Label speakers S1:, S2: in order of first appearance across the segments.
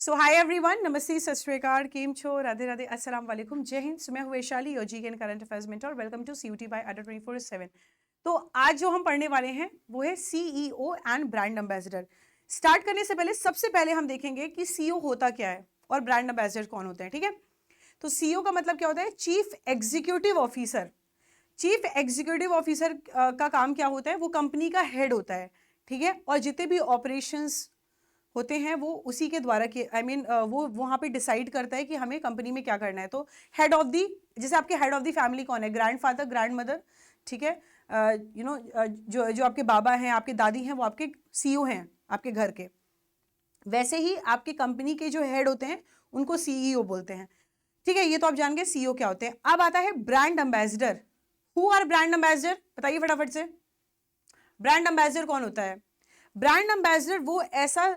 S1: सो hi everyone, नमस्ते, सत श्री अकाल, केम छो, राधे राधे, अस्सलाम वालेकुम, जय हिंद। मैं हूँ Vaishali, your GK and current affairs mentor. Welcome to CUET by Adda 24/7। तो आज जो हम पढ़ने वाले हैं वो है CEO and brand ambassador. Start करने से पहले सबसे पहले हम देखेंगे कि सीईओ होता क्या है और ब्रांड एम्बेसडर कौन होते हैं। ठीक है, तो सीईओ का मतलब क्या होता है? Chief executive officer. Chief executive officer का काम क्या होता है? वो कंपनी का हेड होता है। ठीक है, और जितने भी ऑपरेशंस होते हैं वो उसी के द्वारा के वो वहां पे डिसाइड करता है कि हमें कंपनी में क्या करना है। तो हेड ऑफ दी, जैसे आपके हेड ऑफ दी फैमिली कौन है? Grandfather, grand mother. ठीक है, जो जो आपके बाबा हैं, आपके दादी हैं, वो आपके सीईओ हैं आपके घर के। वैसे ही आपकी कंपनी के जो हेड होते हैं उनको सीईओ बोलते हैं। ठीक है, ये तो आप जान गए सीईओ क्या होते हैं। अब आता है brand ambassador. Who are brand ambassador? बताइए फटाफट से, ब्रांड एम्बेसडर कौन होता है? ब्रांड एम्बेसडर वो ऐसा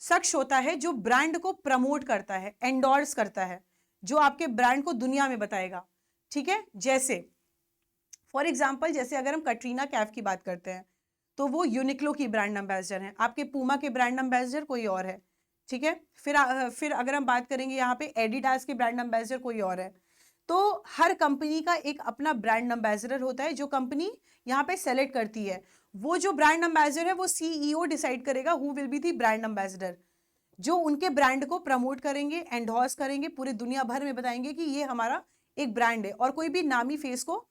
S1: शख्स होता है जो ब्रांड को प्रमोट करता है, एंडोर्स करता है, जो आपके ब्रांड को दुनिया में बताएगा। ठीक है, जैसे फॉर एग्जांपल, जैसे अगर हम कटरीना कैफ की बात करते हैं तो वो यूनिक्लो की ब्रांड एम्बेसडर हैं। आपके पूमा के ब्रांड एम्बेसडर कोई और है। ठीक है, फिर अगर हम बात करेंगे यहाँ पे एडिडास के ब्रांड एम्बेसडर कोई और है। तो हर कंपनी का एक अपना ब्रांड एम्बेसडर होता है जो कंपनी यहाँ पे सेलेक्ट करती है। वो जो ब्रांड एम्बेसडर है वो सीईओ डिसाइड करेगा who will be the brand ambassador, जो उनके ब्रांड को प्रमोट करेंगे, एंडोर्स करेंगे, पूरे दुनिया भर में बताएंगे कि ये हमारा एक ब्रांड है। और कोई भी नामी फेस को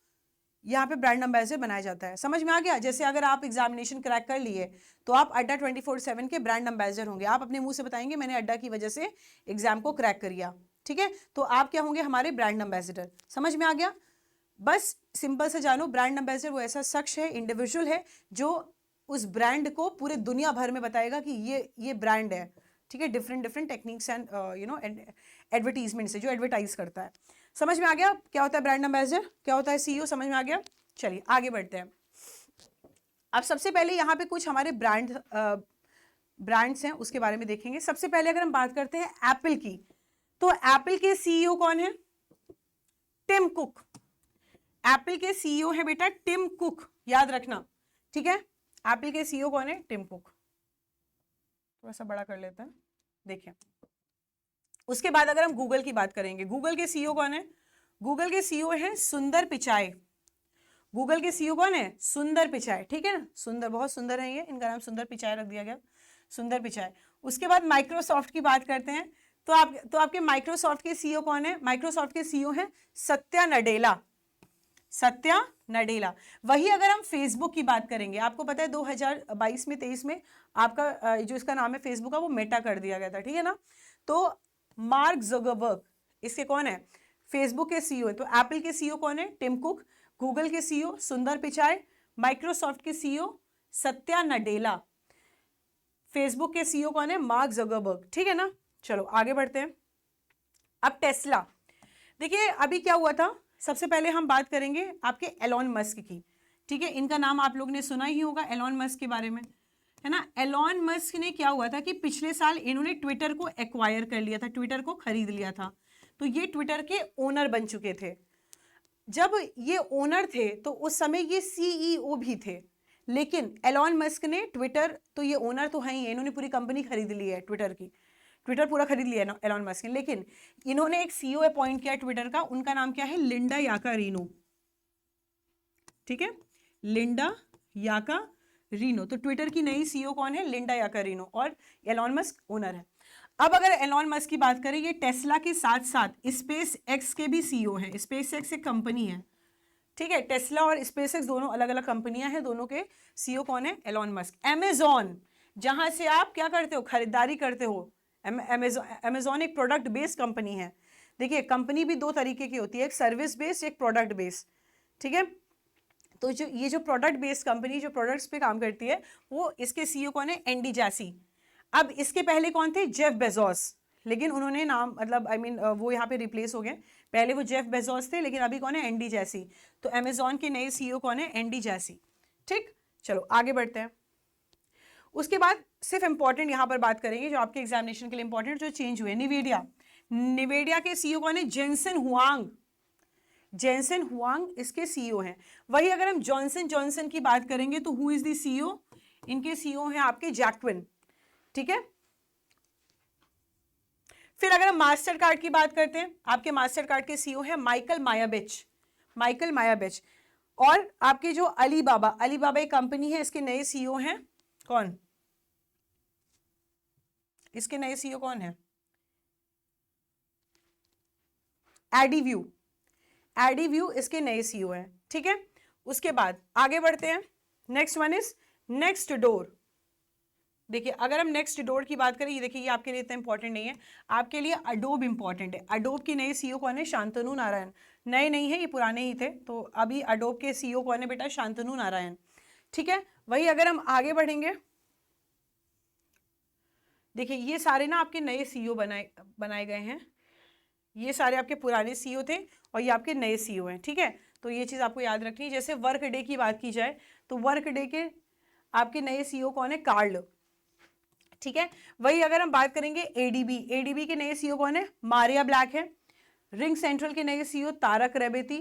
S1: यहाँ पे ब्रांड एम्बेसडर बनाया जाता है। समझ में आ गया? जैसे अगर आप एग्जामिनेशन क्रैक कर लिए तो आप अड्डा 24/7 के ब्रांड एम्बेसडर होंगे। आप अपने मुंह से बताएंगे मैंने अड्डा की वजह से एग्जाम को क्रैक कर लिया। ठीक है, तो आप क्या होंगे? हमारे ब्रांड एम्बेसडर। समझ में आ गया? बस सिंपल से जानो, ब्रांड एम्बेसडर वो ऐसा शख्स है, इंडिविजुअल है, जो उस ब्रांड को पूरे दुनिया भर में बताएगा कि ये ब्रांड है। ठीक है, different different techniques and advertisement से जो एडवर्टाइज करता है। समझ में आ गया क्या होता है ब्रांड एम्बेसडर, क्या होता है सीईओ? समझ में आ गया? चलिए आगे बढ़ते हैं। अब सबसे पहले यहाँ पे कुछ हमारे ब्रांड्स हैं उसके बारे में देखेंगे। सबसे पहले अगर हम बात करते हैं एप्पल की, तो एप्पल के सीईओ कौन है? Tim Cook. एप्पल के सीईओ है बेटा टिम कुक, याद रखना। ठीक है, एप्पल के सीईओ कौन है? Tim Cook. थोड़ा सा बड़ा कर लेते हैं, देखिए। उसके बाद अगर हम गूगल की बात करेंगे, गूगल के सीईओ कौन है? गूगल के सीईओ है सुंदर पिचाई। गूगल के सीईओ कौन है? सुंदर पिचाई। ठीक है ना, सुंदर, बहुत सुंदर है ये, इनका नाम सुंदर पिचाई रख दिया गया, सुंदर पिचाई। उसके बाद माइक्रोसॉफ्ट की बात करते हैं, तो आपके माइक्रोसॉफ्ट के सीईओ कौन है? माइक्रोसॉफ्ट के सीईओ है सत्या नडेला। सत्या नडेला। वही अगर हम फेसबुक की बात करेंगे, आपको पता है 2022 में 23 में आपका जो इसका नाम है फेसबुक का, वो मेटा कर दिया गया था। ठीक है ना, तो मार्क जुकरबर्ग इसके कौन है? फेसबुक के सीईओ है। तो एप्पल के सीईओ कौन है? Tim Cook. गूगल के सीईओ सुंदर पिचाई। माइक्रोसॉफ्ट के सीईओ सत्या नडेला। फेसबुक के सीईओ कौन है? Mark Zuckerberg. ठीक है ना, चलो आगे बढ़ते हैं। अब टेस्ला, देखिए अभी क्या हुआ था। सबसे पहले हम बात करेंगे आपके एलॉन मस्क की। ठीक है, इनका नाम आप लोग ने सुना ही होगा एलॉन मस्क के बारे में, है ना। एलॉन मस्क ने क्या हुआ था कि पिछले साल इन्होंने ट्विटर को एक्वायर कर लिया था, ट्विटर को खरीद लिया था। तो ये ट्विटर के ओनर बन चुके थे। जब ये ओनर थे तो उस समय ये सीईओ भी थे। लेकिन एलॉन मस्क ने ट्विटर, तो ये ओनर तो है ही, इन्होंने पूरी कंपनी खरीद ली है ट्विटर की, ट्विटर पूरा खरीद लिया है एलॉन मस्क ने। लेकिन इन्होंने एक सीईओ अपॉइंट किया ट्विटर का, उनका नाम क्या है? Linda Yaccarino. ठीक है, लिंडा याकारिनो। तो ट्विटर की नई सीईओ कौन है? लिंडा याकारिनो, और एलॉन मस्क ओनर है। अब अगर एलॉन मस्क की बात करें, ये टेस्ला के साथ साथ स्पेस एक्स के भी सीईओ हैं। स्पेस एक्स एक कंपनी है। ठीक है, टेस्ला और स्पेस एक्स दोनों अलग अलग कंपनियां हैं, दोनों के सीईओ कौन है? Elon Musk. अमेजॉन, जहां से आप क्या करते हो? खरीदारी करते हो। अमेजॉन एक प्रोडक्ट बेस्ड कंपनी है। देखिए कंपनी भी दो तरीके की होती है, एक सर्विस बेस्ड, एक प्रोडक्ट बेस्ड। ठीक है, तो जो प्रोडक्ट बेस्ड कंपनी जो प्रोडक्ट्स पे काम करती है, वो इसके सीईओ कौन है? एंडी जैसी। अब इसके पहले कौन थे? Jeff Bezos. लेकिन उन्होंने नाम वो यहाँ पे रिप्लेस हो गए। पहले वो जेफ बेजोस थे, लेकिन अभी कौन है? एंडी जैसी। तो अमेजॉन के नए सीईओ कौन है? एंडी जैसी। ठीक, चलो आगे बढ़ते हैं। उसके बाद सिर्फ इंपॉर्टेंट यहां पर बात करेंगे जो आपके एग्जामिनेशन के लिए इंपॉर्टेंट जो चेंज हुए। निवेडिया, निवेडिया के सीईओ कौन है? Jensen Huang. जेनसन हुआंग इसके सीईओ हैं। वही अगर हम जॉनसन जॉनसन की बात करेंगे तो हु इज द सीईओ? इनके सीईओ हैं आपके जैक्विन। ठीक है, फिर अगर हम मास्टर कार्ड की बात करते हैं, आपके मास्टर कार्ड के सीईओ है माइकल मायाबिच, माइकल मायाबिच। और आपके जो अलीबाबा, अलीबाबा एक कंपनी है, इसके नए सीईओ हैं कौन? इसके नए सीईओ कौन है? एडीव्यू, एडीव्यू इसके नए सीईओ हैं, ठीक है। उसके बाद आगे बढ़ते हैं, next one is next door. देखिए अगर हम नेक्स्ट डोर की बात करें, ये देखिए ये आपके लिए इतना इंपॉर्टेंट नहीं है, आपके लिए अडोब इंपॉर्टेंट है। अडोब के नए सीईओ कौन है? शांतनु नारायण। नए नहीं है, ये पुराने ही थे, तो अभी अडोब के सीईओ कौन है बेटा? शांतनु नारायण, ठीक है। वही अगर हम आगे बढ़ेंगे, देखिए ये सारे ना आपके नए सीईओ बनाए गए हैं, ये सारे आपके पुराने सीईओ थे और ये आपके नए सीईओ हैं, ठीक है। तो ये चीज़ आपको याद रखनी है। जैसे वर्क डे की बात की जाए तो वर्क डे के आपके नए सीईओ कौन है? कार्ल, ठीक है। वही अगर हम बात करेंगे एडीबी, एडीबी के नए सीईओ कौन है? मारिया ब्लैक है। रिंग सेंट्रल के नए सीईओ तारक रेबेती।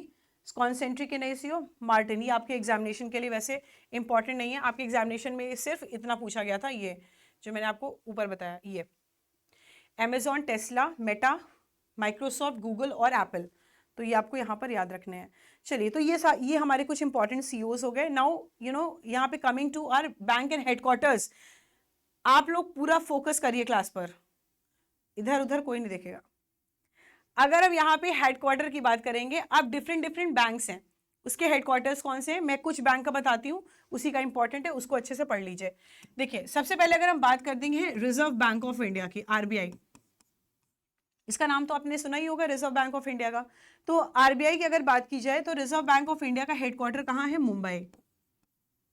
S1: कॉन्सेंट्रिक के नए सीईओ मार्टिन। ये आपके एग्जामिनेशन के लिए वैसे इंपॉर्टेंट नहीं है, आपके एग्जामिनेशन में सिर्फ इतना पूछा गया था, ये जो मैंने आपको ऊपर बताया। ये Amazon, Tesla, Meta, Microsoft, Google और एप्पल, तो ये आपको यहाँ पर याद रखने हैं। चलिए, तो ये हमारे कुछ इंपॉर्टेंट सीईओज हो गए। नाउ यहाँ पे coming to our bank and headquarters, आप लोग पूरा फोकस करिए क्लास पर, इधर उधर कोई नहीं देखेगा। अगर हम यहाँ पे हेडक्वार्टर की बात करेंगे, अब डिफरेंट डिफरेंट बैंक्स हैं, उसके हेडक्वार्टर्स कौन से हैं, मैं कुछ बैंक का बताती हूँ, उसी का इंपॉर्टेंट है, उसको अच्छे से पढ़ लीजिए। देखिए सबसे पहले अगर हम बात कर देंगे रिजर्व बैंक ऑफ इंडिया की, आरबीआई, इसका नाम तो आपने सुना ही होगा, रिजर्व बैंक ऑफ इंडिया का। तो आरबीआई की अगर बात की जाए तो रिजर्व बैंक ऑफ इंडिया का हेडक्वार्टर कहाँ है? मुंबई,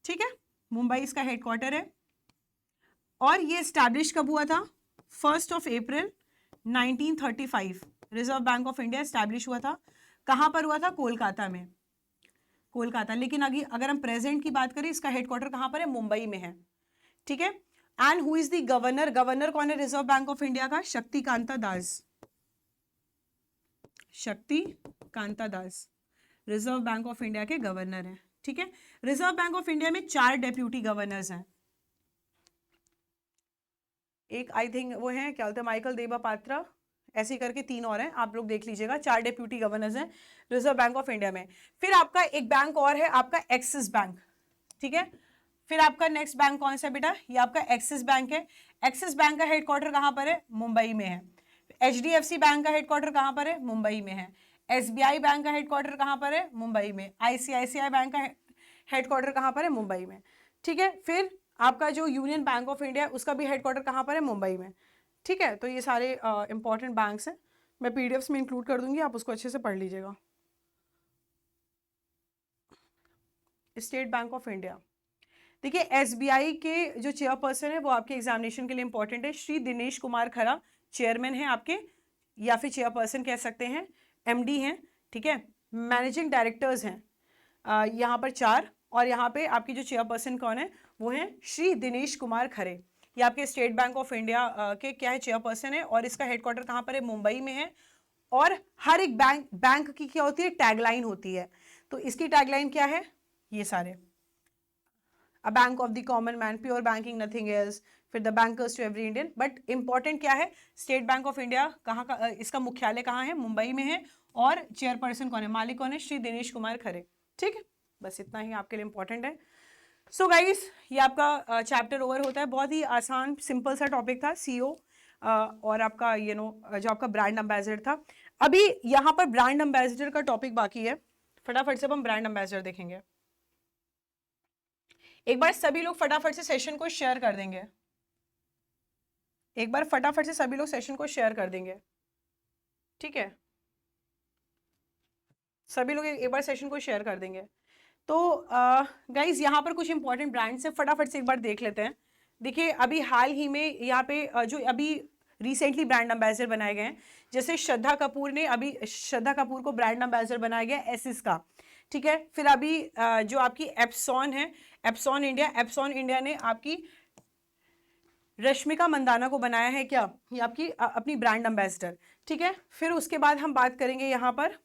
S1: ठीक है, मुंबई इसका हेडक्वार्टर है। और ये स्टैब्लिश कब हुआ था? 1 अप्रैल 1935 reserve bank of India establish हुआ था। कहाँ पर हुआ था? कोलकाता में, कोलकाता। लेकिन अगर हम प्रेजेंट की बात करें, इसका हेडक्वार्टर कहाँ पर है? मुंबई में है, ठीक है। And who is the governor? Governor कौन है रिजर्व बैंक ऑफ इंडिया का? शक्तिकांता दास, शक्तिकांता दास रिजर्व बैंक ऑफ इंडिया के गवर्नर हैं, ठीक है। रिजर्व बैंक ऑफ इंडिया में 4 डेप्यूटी गवर्नर्स हैं, एक आई थिंक वो हैं, क्या बोलते हैं, माइकल देबा पात्रा, ऐसे करके 3 और हैं, आप लोग देख लीजिएगा। 4 डेप्यूटी गवर्नर्स हैं रिजर्व बैंक ऑफ इंडिया में। फिर आपका एक बैंक और है, आपका एक्सिस बैंक, ठीक है। फिर आपका नेक्स्ट बैंक कौन सा है बेटा? ये आपका एक्सिस बैंक है। एक्सिस बैंक का हेडक्वार्टर कहाँ पर है? मुंबई में है। एचडीएफसी बैंक का हेडक्वार्टर कहाँ पर है? मुंबई में है। एसबीआई बैंक का हेडक्वार्टर कहाँ पर है? मुंबई में। आईसीआईसीआई बैंक का हेडक्वार्टर कहाँ पर है? मुंबई में, ठीक है। फिर आपका जो यूनियन बैंक ऑफ इंडिया है, उसका भी हेडक्वार्टर कहाँ पर है? मुंबई में, ठीक है। तो ये सारे इंपॉर्टेंट बैंक्स हैं, मैं पीडीएफ्स में इंक्लूड कर दूंगी, आप उसको अच्छे से पढ़ लीजिएगा। स्टेट बैंक ऑफ इंडिया, देखिए एसबीआई के जो चेयरपर्सन है वो आपके एग्जामिनेशन के लिए इंपॉर्टेंट है, श्री दिनेश कुमार खरा चेयरमैन है आपके, या फिर चेयरपर्सन कह सकते हैं, एमडी हैं, ठीक है। मैनेजिंग डायरेक्टर्स हैं यहाँ पर 4, और यहाँ पे आपकी जो चेयरपर्सन कौन है? वो हैं श्री दिनेश कुमार खरे। ये आपके स्टेट बैंक ऑफ इंडिया के क्या है? चेयरपर्सन है, और इसका हेडक्वार्टर कहाँ पर है? मुंबई में है। और हर एक बैंक की क्या होती है? टैगलाइन होती है। तो इसकी टैगलाइन क्या है? ये सारे, a bank of the common man, pure banking, nothing else, फिर the bankers to every Indian. But important क्या है? स्टेट बैंक ऑफ इंडिया कहाँ का, इसका मुख्यालय कहाँ है? मुंबई में है। और चेयरपर्सन कौन है? मालिक कौन है? श्री दिनेश कुमार खरे, ठीक है। बस इतना ही आपके लिए इंपॉर्टेंट है। सो गाइस, ये आपका चैप्टर ओवर होता है। बहुत ही आसान सिंपल सा टॉपिक था, सीईओ और आपका जो आपका ब्रांड एम्बेसडर था। अभी यहाँ पर ब्रांड एम्बेसडर का टॉपिक बाकी है, फटाफट से हम ब्रांड एम्बेसडर देखेंगे। एक बार सभी लोग फटाफट से सेशन को शेयर कर देंगे, एक बार फटाफट से सभी लोग सेशन को शेयर कर देंगे, ठीक है। सभी लोग एक बार सेशन को शेयर कर देंगे। तो गाइज यहाँ पर कुछ इंपॉर्टेंट ब्रांड्स हैं, फटाफट से एक बार देख लेते हैं। देखिए अभी हाल ही में यहाँ पे जो अभी रिसेंटली ब्रांड एम्बेसडर बनाए गए हैं, जैसे श्रद्धा कपूर ने, अभी श्रद्धा कपूर को ब्रांड एम्बेसडर बनाया गया एसिस का, ठीक है। फिर अभी जो आपकी एप्सॉन है, एप्सॉन इंडिया ने आपकी रश्मिका मंदाना को बनाया है क्या? ये आपकी अपनी ब्रांड एम्बेसडर, ठीक है। फिर उसके बाद हम बात करेंगे यहाँ पर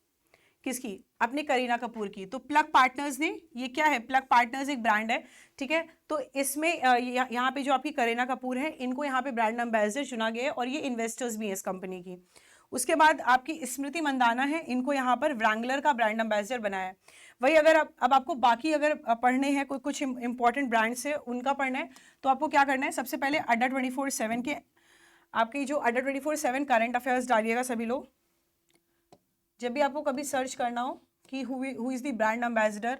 S1: किसकी, अपने करीना कपूर की। तो प्लग पार्टनर्स ने, ये क्या है, प्लग पार्टनर्स एक ब्रांड है, ठीक है। तो इसमें यहाँ पे जो आपकी करीना कपूर है, इनको यहाँ पे ब्रांड एम्बेसडर चुना गया है और ये इन्वेस्टर्स भी हैं इस कंपनी की। उसके बाद आपकी स्मृति मंदाना है, इनको यहाँ पर व्रैंगलर का ब्रांड एम्बेसडर बनाया है। वही अगर अब आपको बाकी अगर पढ़ने हैं कोई कुछ इंपॉर्टेंट ब्रांड्स है उनका पढ़ना है, तो आपको क्या करना है, सबसे पहले अड्डा 24/7 के आपकी जो अड्डा 24/7 करंट अफेयर्स डालिएगा सभी लोग। जब भी आपको कभी सर्च करना हो कि who is the brand ambassador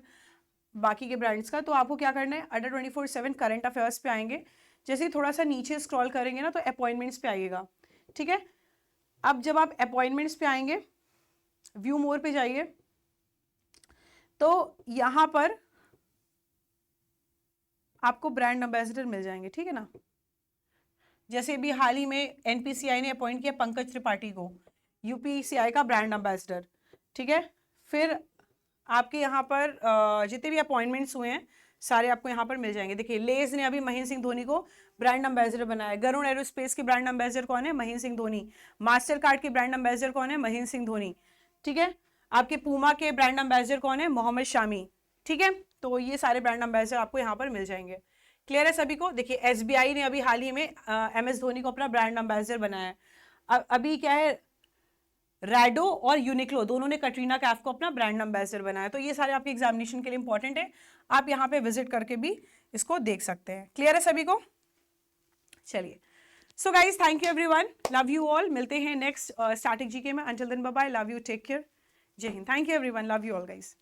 S1: बाकी के ब्रांड्स का, तो आपको क्या करना है, अड्डा 24/7 करंट अफेयर्स पे आएंगे। जैसे ही थोड़ा सा नीचे स्क्रॉल करेंगे ना, तो अपॉइंटमेंट्स पे आइएगा, ठीक है। अब जब आप अपॉइंटमेंट्स पे आएंगे, व्यू मोर पे जाइए, तो यहाँ पर आपको ब्रांड एम्बेसडर मिल जाएंगे, ठीक है ना। जैसे भी हाल ही में एनपीसीआई ने अपॉइंट किया पंकज त्रिपाठी को यूपीसीआई का ब्रांड एम्बेसडर, ठीक है। फिर आपके यहाँ पर जितने भी अपॉइंटमेंट्स हुए हैं सारे आपको यहाँ पर मिल जाएंगे। देखिए लेज ने अभी महेंद्र सिंह धोनी को ब्रांड एम्बेसडर बनाया। गरुड़ एरोस्पेस के ब्रांड एम्बेसडर कौन है, महेंद्र सिंह धोनी। मास्टर कार्ड के ब्रांड एम्बेसडर कौन है, महेंद्र सिंह धोनी, ठीक है। आपके पूमा के ब्रांड एम्बेसडर कौन है, मोहम्मद शामी, ठीक है। तो ये सारे ब्रांड एम्बेसडर आपको यहाँ पर मिल जाएंगे। क्लियर है सभी को। देखिए एसबीआई ने अभी हाल ही में एमएस धोनी को अपना ब्रांड एम्बेसडर बनाया है। अभी क्या है, रैडो और यूनिक्लो दोनों ने कटरीना कैफ को अपना ब्रांड एम्बेसडर बनाया। तो ये सारे आपके एग्जामिनेशन के लिए इंपॉर्टेंट है, आप यहाँ पे विजिट करके भी इसको देख सकते हैं। क्लियर है सभी को। चलिए, so guys thank you everyone, love you all. मिलते हैं नेक्स्ट स्टैटिक जीके में। Until then bye bye, love you, take care, जय हिंद। Thank you everyone, love you all guys.